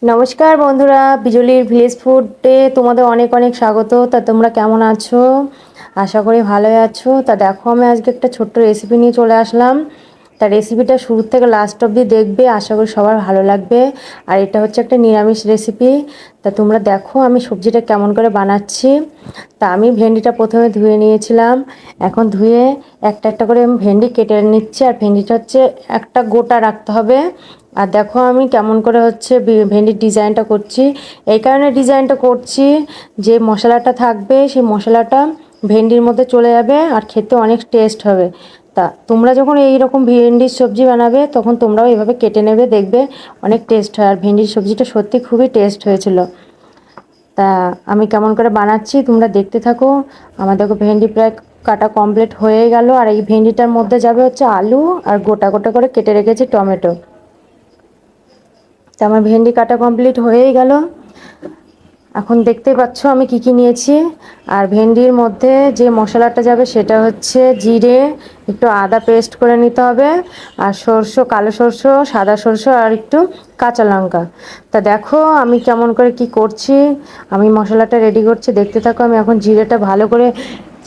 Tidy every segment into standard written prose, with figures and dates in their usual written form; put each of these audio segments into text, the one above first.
নমস্কার বন্ধুরা, বিজলির ভিলেজ ফুডে তোমাদের অনেক অনেক স্বাগত। তা তোমরা কেমন আছো? আশা করি ভালোই আছো। তা দেখো, আমি আজকে একটা ছোট্ট রেসিপি নিয়ে চলে আসলাম। তা রেসিপিটা শুরু থেকে লাস্ট অবধি দেখবে, আশা করি সবার ভালো লাগবে। আর এটা হচ্ছে একটা নিরামিষ রেসিপি। তা তোমরা দেখো আমি সবজিটা কেমন করে বানাচ্ছি। তা আমি ভেন্ডিটা প্রথমে ধুয়ে নিয়েছিলাম। এখন ধুয়ে একটা একটা করে আমি ভেন্ডি কেটে নিচ্ছি। আর ভেন্ডিটা হচ্ছে একটা গোটা রাখতে হবে। আর দেখো আমি কেমন করে হচ্ছে ভেন্ডির ডিজাইনটা করছি। এই কারণে ডিজাইনটা করছি, যে মশলাটা থাকবে সেই মশলাটা ভেন্ডির মধ্যে চলে যাবে আর খেতে অনেক টেস্ট হবে। তা তোমরা যখন এই রকম ভেন্ডির সবজি বানাবে তখন তোমরাও এভাবে কেটে নেবে, দেখবে অনেক টেস্ট হয়। আর ভেন্ডির সবজিটা সত্যি খুবই টেস্ট হয়েছিল। তা আমি কেমন করে বানাচ্ছি তোমরা দেখতে থাকো। আমার দেখো ভেন্ডি প্রায় কাটা কমপ্লিট হয়ে গেল। আর এই ভেন্ডিটার মধ্যে যাবে হচ্ছে আলু আর গোটা গোটা করে কেটে রেখেছি টমেটো। তো আমার ভেন্ডি কাটা কমপ্লিট হয়েই গেল। এখন দেখতে পাচ্ছ আমি কি কি নিয়েছি। আর ভেন্ডির মধ্যে যে মশলাটা যাবে সেটা হচ্ছে জিরে, একটু আদা পেস্ট করে নিতে হবে, আর সরষে, কালো সরষে, সাদা সরষে, আর একটু কাঁচা লঙ্কা। তা দেখো আমি কেমন করে কি করছি। আমি মশলাটা রেডি করছি, দেখতে থাকো। আমি এখন জিরেটা ভালো করে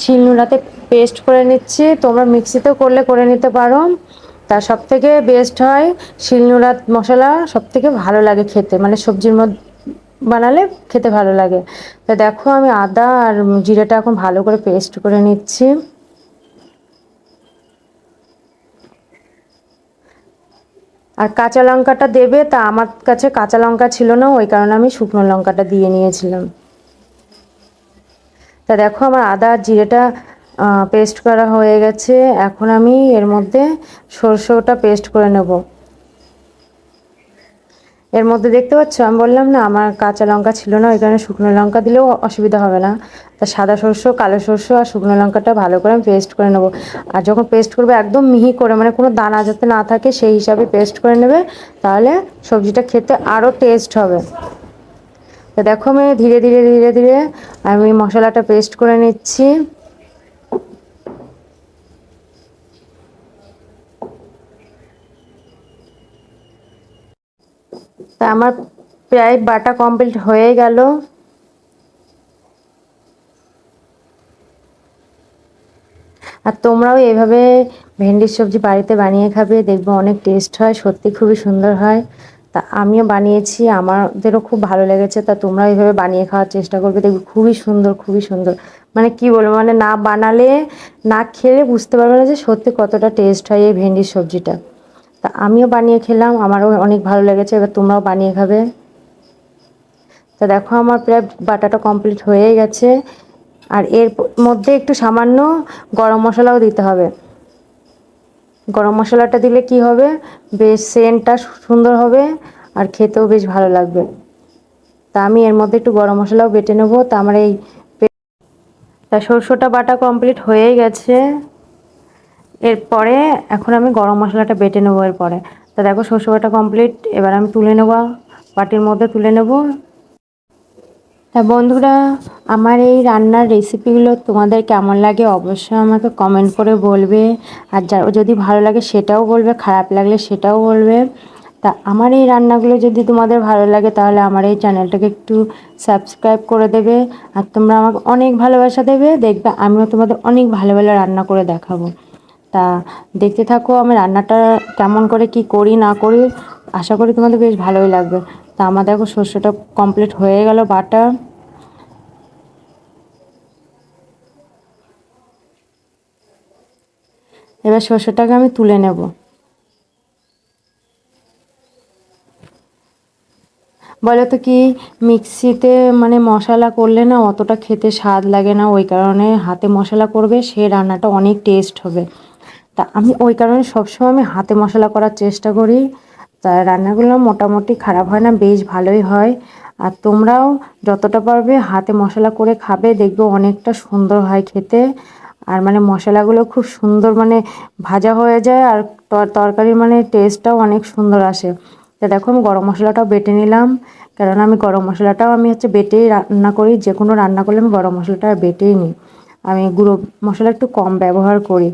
শিলনোড়াতে পেস্ট করে নিচ্ছি। তোমরা মিক্সিতেও করলে করে নিতে পারো। তা সব থেকে বেস্ট হয় শিলনোড়ার মশলা, সব থেকে ভালো লাগে খেতে, মানে সবজির মধ্যে বানালে খেতে ভালো লাগে। তা দেখো আমি আদা আর জিরেটা এখন ভালো করে পেস্ট করে নিচ্ছি। আর কাঁচা লঙ্কাটা দেবে। তা আমার কাছে কাঁচা লঙ্কা ছিল না, ওই কারণে আমি শুকনো লঙ্কাটা দিয়ে নিয়েছিলাম। তা দেখো আমার আদা আর জিরেটা পেস্ট করা হয়ে গেছে। এখন আমি এর মধ্যে সরষেটা পেস্ট করে নেব। এর মধ্যে দেখতে পাচ্ছ আমি বললাম না আমার কাঁচা লঙ্কা ছিল না, ওই কারণে শুকনো লঙ্কা দিলেও অসুবিধা হবে না। তা সাদা সরষে, কালো সরষে আর শুকনো লঙ্কাটা ভালো করে আমি পেস্ট করে নেব। আর যখন পেস্ট করবে একদম মিহি করে, মানে কোনো দানা যাতে না থাকে সেই হিসাবে পেস্ট করে নেবে, তাহলে সবজিটা খেতে আরও টেস্ট হবে। তো দেখো আমি ধীরে ধীরে ধীরে ধীরে আমি মশলাটা পেস্ট করে নিচ্ছি। তা আমার প্রায় বাটা কমপ্লিট হয়ে গেল। আর তোমরাও এইভাবে ভেন্ডির সবজি বাড়িতে বানিয়ে খাবে, দেখবে অনেক টেস্ট হয়, সত্যি খুবই সুন্দর হয়। তা আমিও বানিয়েছি, আমাদেরও খুব ভালো লেগেছে। তা তোমরাও এইভাবে বানিয়ে খাওয়ার চেষ্টা করবে, দেখবে খুবই সুন্দর, খুবই সুন্দর। মানে কি বলবো, মানে না বানালে, না খেলে বুঝতে পারবে না যে সত্যি কতটা টেস্ট হয় এই ভেন্ডির সবজিটা। তা আমিও বানিয়ে খেলাম, আমারও অনেক ভালো লেগেছে। এবার তোমরাও বানিয়ে খাবে। তা দেখো আমার প্রায় বাটাটা কমপ্লিট হয়ে গেছে। আর এর মধ্যে একটু সামান্য গরম মশলাও দিতে হবে। গরম মশলাটা দিলে কি হবে, বেশ সেন্টটা সুন্দর হবে আর খেতেও বেশ ভালো লাগবে। তা আমি এর মধ্যে একটু গরম মশলাও বেটে নেবো। তা আমার এই সরষেটা বাটা কমপ্লিট হয়ে গেছে। এরপরে এখন আমি গরম মশলাটা বেটে নেবো এরপরে। তা দেখো সরষে বাটা কমপ্লিট, এবার আমি তুলে নেবো, বাটির মধ্যে তুলে নেবো। তা বন্ধুরা, আমার এই রান্নার রেসিপিগুলো তোমাদের কেমন লাগে অবশ্যই আমাকে কমেন্ট করে বলবে। আর যদি ভালো লাগে সেটাও বলবে, খারাপ লাগলে সেটাও বলবে। তা আমার এই রান্নাগুলো যদি তোমাদের ভালো লাগে তাহলে আমার এই চ্যানেলটাকে একটু সাবস্ক্রাইব করে দেবে। আর তোমরা আমাকে অনেক ভালোবাসা দেবে, দেখবে আমিও তোমাদের অনেক ভালো ভালো রান্না করে দেখাবো। তা দেখতে থাকো আমি রান্নাটা কেমন করে কি করি না করি, আশা করি তোমাদের বেশ ভালোই লাগবে। তা আমার দেখো সর্ষেটা কমপ্লিট হয়ে গেল বাটা। এবার সর্ষেটাকে আমি তুলে নেব। বলো তো কি, মিক্সিতে মানে মশলা করলে না অতটা খেতে স্বাদ লাগে না, ওই কারণে হাতে মশলা করবে, সে রান্নাটা অনেক টেস্ট হবে। তা আমি ওই কারণে সবসময় আমি হাতে মশলা করার চেষ্টা করি। তা রান্নাগুলো মোটামুটি খারাপ হয় না, বেশ ভালোই হয়। আর তোমরাও যতটা পারবে হাতে মশলা করে খাবে, দেখবে অনেকটা সুন্দর হয় খেতে। আর মানে মশলাগুলো খুব সুন্দর মানে ভাজা হয়ে যায়, আর তরকারির মানে টেস্টটাও অনেক সুন্দর আসে। তা দেখো আমি গরম মশলাটাও বেটে নিলাম, কারণ আমি গরম মশলাটাও আমি হচ্ছে বেটেই রান্না করি। যে কোনো রান্না করলে আমি গরম মশলাটা বেটেই নিই, আমি গুঁড়ো মশলা একটু কম ব্যবহার করি।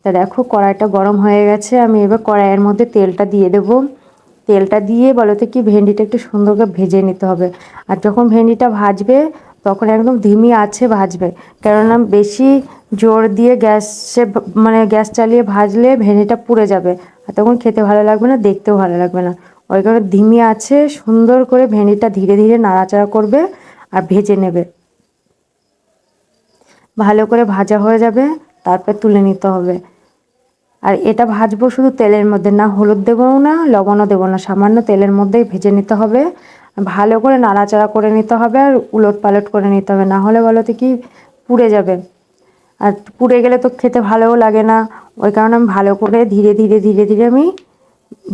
তা দেখো কড়াইটা গরম হয়ে গেছে, আমি এবার কড়াইয়ের মধ্যে তেলটা দিয়ে দেবো। তেলটা দিয়ে বলো তো কি ভেন্ডিটা একটু সুন্দর করে ভেজে নিতে হবে। আর যখন ভেন্ডিটা ভাজবে তখন একদম ধিমি আঁচে ভাজবে, কেননা বেশি জোর দিয়ে মানে গ্যাস চালিয়ে ভাজলে ভেন্ডিটা পুড়ে যাবে, আর তখন খেতে ভালো লাগবে না, দেখতেও ভালো লাগবে না। ওই কারণে ধিমি আঁচে সুন্দর করে ভেন্ডিটা ধীরে ধীরে নাড়াচাড়া করবে আর ভেজে নেবে। ভালো করে ভাজা হয়ে যাবে, তারপর তুলে নিতে হবে। আর এটা ভাজবো শুধু তেলের মধ্যে, না হলুদ দেবো না, লবণও দেবো না, সামান্য তেলের মধ্যেই ভেজে নিতে হবে। ভালো করে নাড়াচাড়া করে নিতে হবে আর উলট পালট করে নিতে হবে, না হলে বলো তো কি পুড়ে যাবে, আর পুড়ে গেলে তো খেতে ভালোও লাগে না। ওই কারণে আমি ভালো করে ধীরে ধীরে ধীরে ধীরে আমি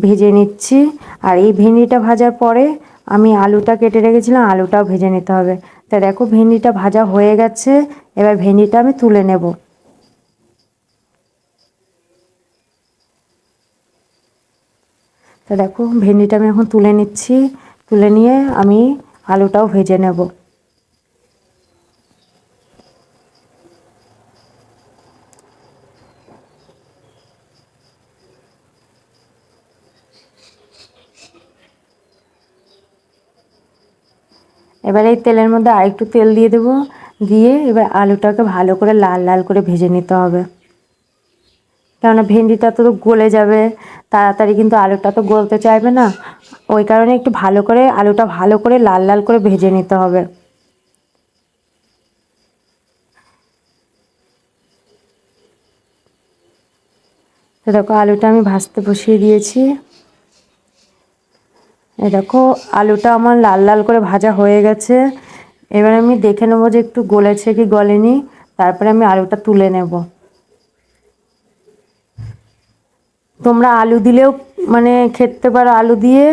ভেজে নিচ্ছি। আর এই ভেন্ডিটা ভাজার পরে আমি আলুটা কেটে রেখেছিলাম, আলুটাও ভেজে নিতে হবে। তা দেখো ভেন্ডিটা ভাজা হয়ে গেছে, এবার ভেন্ডিটা আমি তুলে নেব। তা দেখো ভেন্ডিটা আমি এখন তুলে নিচ্ছি, তুলে নিয়ে আমি আলুটাও ভেজে নেব। এবার এই তেলের মধ্যে আরেকটু তেল দিয়ে দেবো, দিয়ে এবার আলুটাকে ভালো করে লাল লাল করে ভেজে নিতে হবে, কেননা ভেন্ডিটা তো গলে যাবে তাড়াতাড়ি, কিন্তু আলুটা তো গলতে চাইবে না। ওই কারণে একটু ভালো করে আলুটা ভালো করে লাল লাল করে ভেজে নিতে হবে। তো দেখো আলুটা আমি ভাজতে বসিয়ে দিয়েছি। এই দেখো আলুটা আমার লাল লাল করে ভাজা হয়ে গেছে। এবার আমি দেখে নেবো যে একটু গলেছে কি গলেনি, তারপরে আমি আলুটা তুলে নেব। তোমরা আলু দিলেও মানে খেতে পারো আলু দিয়ে,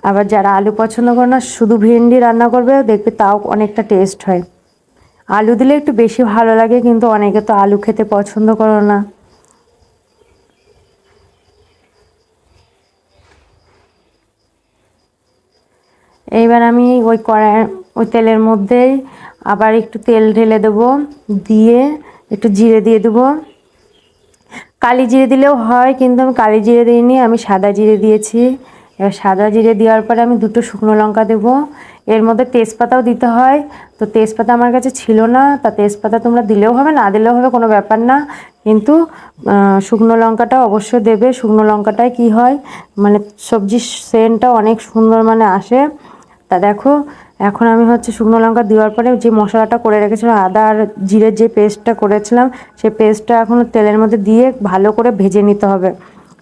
আবার যারা আলু পছন্দ করে না শুধু ভেন্ডি রান্না করবে দেখবে তাও অনেকটা টেস্ট হয়। আলু দিলে একটু বেশি ভালো লাগে, কিন্তু অনেকে তো আলু খেতে পছন্দ করো না। এইবার আমি ওই তেলের মধ্যেই আবার একটু তেল ঢেলে দেবো, দিয়ে একটু জিরে দিয়ে দেবো। কালি জিরে দিলেও হয়, কিন্তু আমি কালি জিরে দিইনি, আমি সাদা জিরে দিয়েছি। এবার সাদা জিরে দেওয়ার পরে আমি দুটো শুকনো লঙ্কা দেবো। এর মধ্যে তেজপাতাও দিতে হয়, তো তেজপাতা আমার কাছে ছিল না, তা তেজপাতা তোমরা দিলেও হবে না দিলেও হবে, কোনো ব্যাপার না। কিন্তু শুকনো লঙ্কাটা অবশ্যই দেবে। শুকনো লঙ্কাটায় কি হয় মানে সবজির সেন্টটা অনেক সুন্দর মানে আসে। তা দেখো এখন আমি শুকনো লঙ্কা দেওয়ার পরে যে মশলাটা করে রেখেছিলাম, আদা আর জিরের যে পেস্টটা করেছিলাম, সেই পেস্টটা এখন তেলের মধ্যে দিয়ে ভালো করে ভেজে নিতে হবে,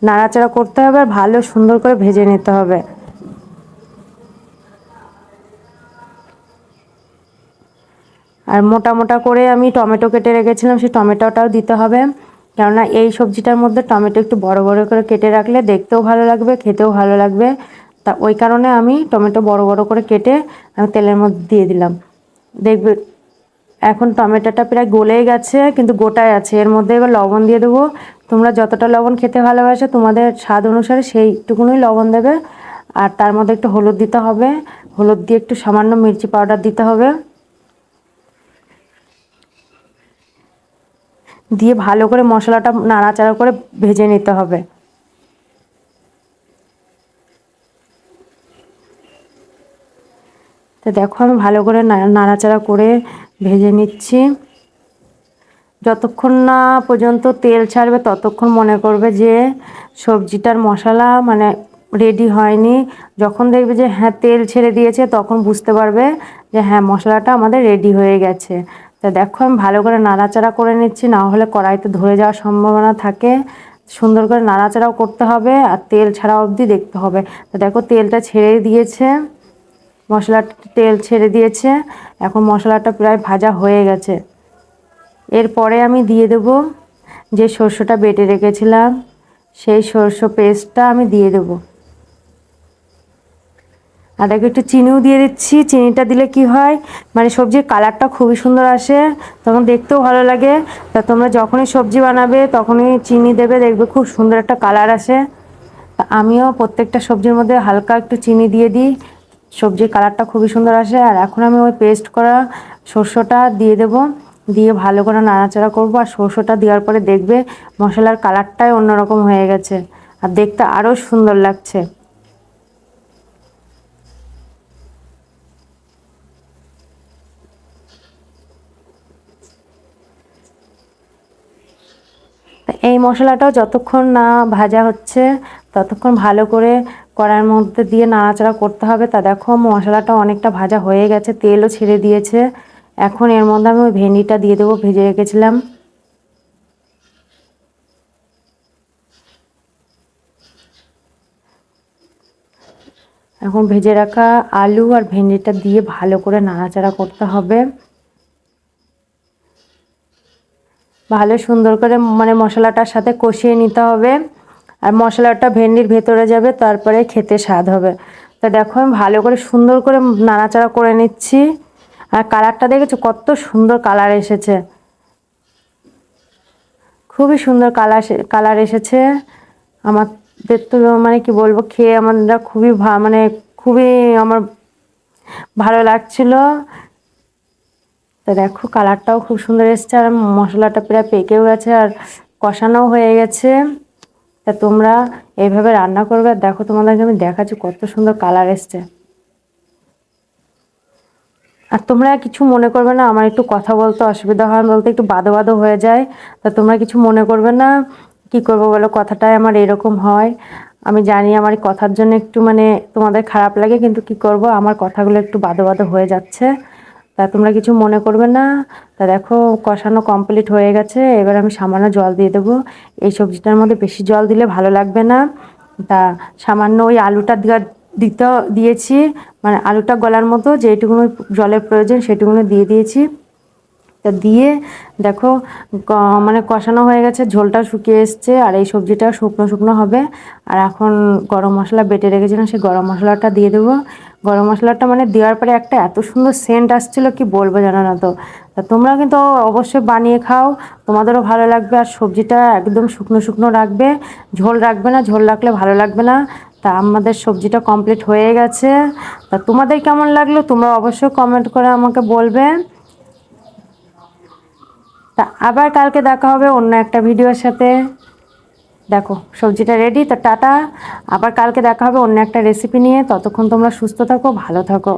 নাড়াচাড়া করতে হবে আর ভালো সুন্দর করে ভেজে নিতে হবে। আর মোটা মোটা করে আমি টমেটো কেটে রেখেছিলাম, সেই টমেটোটাও দিতে হবে, কেননা এই সবজিটার মধ্যে টমেটো একটু বড় বড় করে কেটে রাখলে দেখতেও ভালো লাগবে, খেতেও ভালো লাগবে। তা ওই কারণে আমি টমেটো বড় বড় করে কেটে আমি তেলের মধ্যে দিয়ে দিলাম। দেখবে এখন টমেটোটা প্রায় গলেই গেছে, কিন্তু গোটায় আছে। এর মধ্যে এবার লবণ দিয়ে দেবো। তোমরা যতটা লবণ খেতে ভালোবাসো তোমাদের স্বাদ অনুসারে সেইটুকুনই লবণ দেবে। আর তার মধ্যে একটু হলুদ দিতে হবে, হলুদ দিয়ে একটু সামান্য মির্চি পাউডার দিতে হবে, দিয়ে ভালো করে মশলাটা নাড়াচাড়া করে ভেজে নিতে হবে। তো দেখো আমি ভালো করে নাড়াচাড়া করে ভেজে নিচ্ছি। যতক্ষণ না পর্যন্ত তেল ছাড়বে ততক্ষণ মনে করবে যে সবজিটার মশলা মানে রেডি হয়নি। যখন দেখবে যে হ্যাঁ তেল ছেড়ে দিয়েছে তখন বুঝতে পারবে যে হ্যাঁ মশলাটা আমাদের রেডি হয়ে গেছে। তা দেখো আমি ভালো করে নাড়াচাড়া করে নিচ্ছি, না হলে কড়াইতে ধরে যাওয়ার সম্ভাবনা থাকে। সুন্দর করে নাড়াচাড়াও করতে হবে আর তেল ছাড়া অবধি দেখতে হবে। তা দেখো তেলটা ছেড়ে দিয়েছে, মশলাটা তেল ছেড়ে দিয়েছে, এখন মশলাটা প্রায় ভাজা হয়ে গেছে। এরপরে আমি দিয়ে দেব যে সরষেটা বেটে রেখেছিলাম, সেই সরষে পেস্টটা আমি দিয়ে দেব। আর দেখো একটু চিনিও দিয়ে দিচ্ছি। চিনিটা দিলে কি হয় মানে সবজির কালারটা খুবই সুন্দর আসে, তখন দেখতেও ভালো লাগে। তা তোমরা যখনই সবজি বানাবে তখনই চিনি দেবে, দেখবে খুব সুন্দর একটা কালার আসে। আমিও প্রত্যেকটা সবজির মধ্যে হালকা একটু চিনি দিয়ে দিই, সবজির কালারটা খুবই সুন্দর আসে। আর এখন আমি ওই পেস্ট করা সরষেটা দিয়ে দেব, দিয়ে ভালো করে নাড়াচাড়া করব। আর সরষেটা দেওয়ার পরে দেখবে মশলার কালারটাই অন্যরকম হয়ে গেছে আর দেখতে আরও সুন্দর লাগছে। এই মশলাটাও যতক্ষণ না ভাজা হচ্ছে ততক্ষণ ভালো করে কড়াইয়ের মধ্যে দিয়ে নাড়াচাড়া করতে হবে। তা দেখো মশলাটা অনেকটা ভাজা হয়ে গেছে, তেলও ছেড়ে দিয়েছে। এখন এর মধ্যে আমি ওই ভেন্ডিটা দিয়ে দেবো, ভেজে রেখেছিলাম। এখন ভেজে রাখা আলু আর ভেন্ডিটা দিয়ে ভালো করে নাড়াচাড়া করতে হবে। ভালো সুন্দর করে মানে মশলাটার সাথে কষিয়ে নিতে হবে, আর মশলাটা ভেন্ডির ভেতরে যাবে, তারপরে খেতে স্বাদ হবে। তা দেখো আমি ভালো করে সুন্দর করে নাড়াচাড়া করে নিচ্ছি। আর কালারটা দেখেছো কত সুন্দর কালার এসেছে, খুবই সুন্দর কালার এসেছে। আমাদের তো মানে কি বলবো, খেয়ে আমরা খুবই মানে খুবই আমার ভালো লাগছিল। তা দেখো কালারটাও খুব সুন্দর এসছে, আর মশলাটা প্রায় পেকেও গেছে আর কষানোও হয়ে গেছে। তা তোমরা এইভাবে রান্না করবে। আর দেখো তোমাদেরকে আমি দেখাচ্ছি কত সুন্দর কালার এসছে। আর তোমরা কিছু মনে করবে না, আমার একটু কথা বলতে অসুবিধা হয়, বলতে একটু বাদো বাদো হয়ে যায়। তা তোমরা কিছু মনে করবে না। কি করবো বলো, কথাটাই আমার এরকম হয়। আমি জানি আমার কথার জন্য একটু মানে তোমাদের খারাপ লাগে, কিন্তু কি করব, আমার কথাগুলো একটু বাদো বাদো হয়ে যাচ্ছে। তা তোমরা কিছু মনে করবে না। তা দেখো কষানো কমপ্লিট হয়ে গেছে, এবার আমি সামান্য জল দিয়ে দেবো। এই সবজিটার মধ্যে বেশি জল দিলে ভালো লাগবে না। তা সামান্য ওই আলুটা দিয়েছি, মানে আলুটা গলার মতো যেটুকুনো জলের প্রয়োজন সেটুকুনো দিয়ে দিয়েছি। তা দিয়ে দেখো মানে কষানো হয়ে গেছে, ঝোলটা শুকিয়ে এসছে, আর এই সবজিটা শুকনো শুকনো হবে। আর এখন গরম মশলা বেটে রেখেছিলাম, সেই গরম মশলাটা দিয়ে দেবো। গরম মশলাটা মানে দেওয়ার পরে একটা এত সুন্দর সেন্ট আসছিলো, কি বলবো জানো না। তো তা তোমরা কিন্তু অবশ্যই বানিয়ে খাও, তোমাদেরও ভালো লাগবে। আর সবজিটা একদম শুকনো শুকনো রাখবে, ঝোল রাখবে না, ঝোল রাখলে ভালো লাগবে না। তা আমাদের সবজিটা কমপ্লিট হয়ে গেছে। তা তোমাদের কেমন লাগলো তোমরা অবশ্যই কমেন্ট করে আমাকে বলবে। তা আবার কালকে দেখা হবে অন্য একটা ভিডিওর সাথে। দেখো সবজিটা রেডি, তো টাটা। আবার কালকে দেখা হবে অন্য একটা রেসিপি নিয়ে। ততক্ষণ তোমরা সুস্থ থাকো, ভালো থাকো।